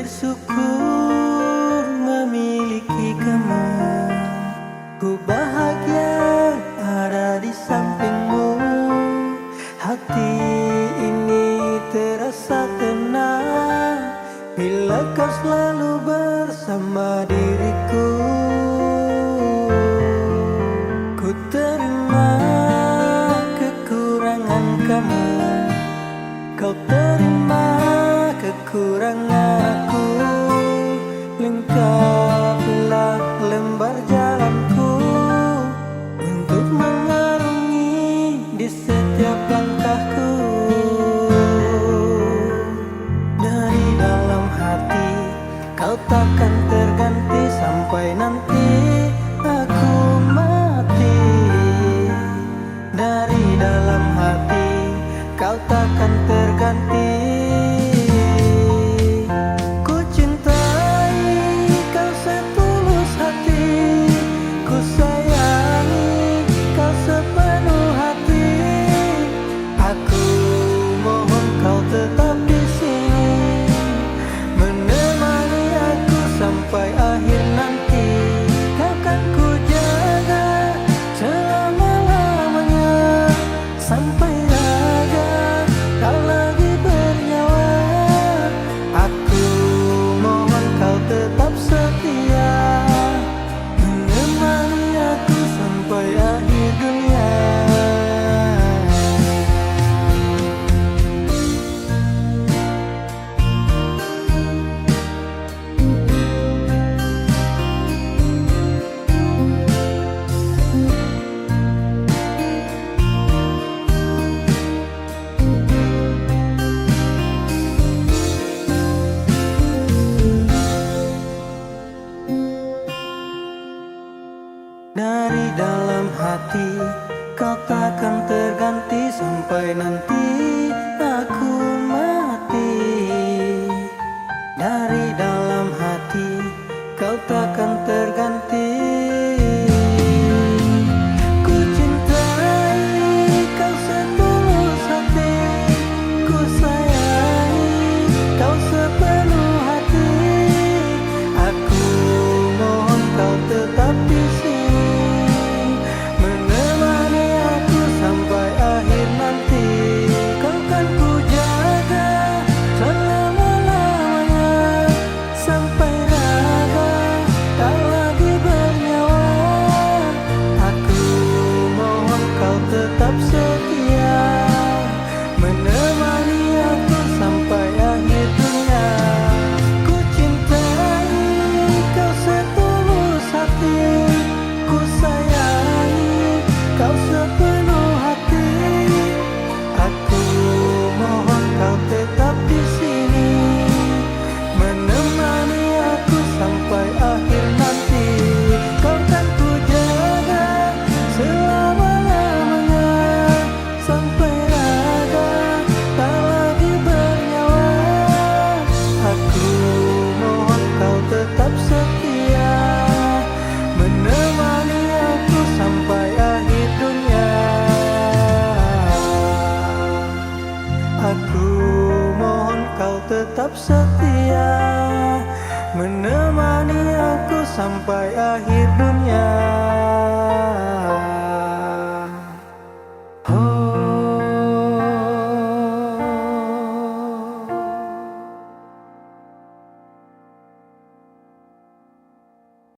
bersyukur memiliki kamu. Ku bahagia ada di sampingmu. Hati ini terasa tenang bila kau selalu bersama diriku. Ku terima kekurangan kamu, kau terima kekurangan aku. Lengkapilah lembar jalanku untuk mengarungi di setiap langkahku. Dari dalam hati kau takkan terganti sampai nanti aku mati. Dari dalam hati kau takkan terganti. Tetap di sini menemani aku sampai akhir nanti. Kau kan ku jaga selama-lamanya sampai raga tak lagi bernyawa. Aku mohon kau tetap setia menemani aku sampai akhir dunia. Dari dalam hati kau takkan terganti sampai nanti aku mati. Dari dalam hati kau takkan terganti. Ku cintai kau setulus hati, ku sayangi kau sepenuh hati. Aku mohon kau tetap di sini tetap setia menemani aku sampai akhir dunia. Ku cintai kau setulus hati, ku sayangi kau sepenuh hati. Aku mohon kau tetap di sini menemani aku sampai akhir nanti. Kau kan ku jaga selama sampai raga tak lagi bernyawa. Aku mohon kau tetap setia menemani aku sampai akhir dunia. Aku mohon kau tetap setia menemani aku sampai akhir dunia.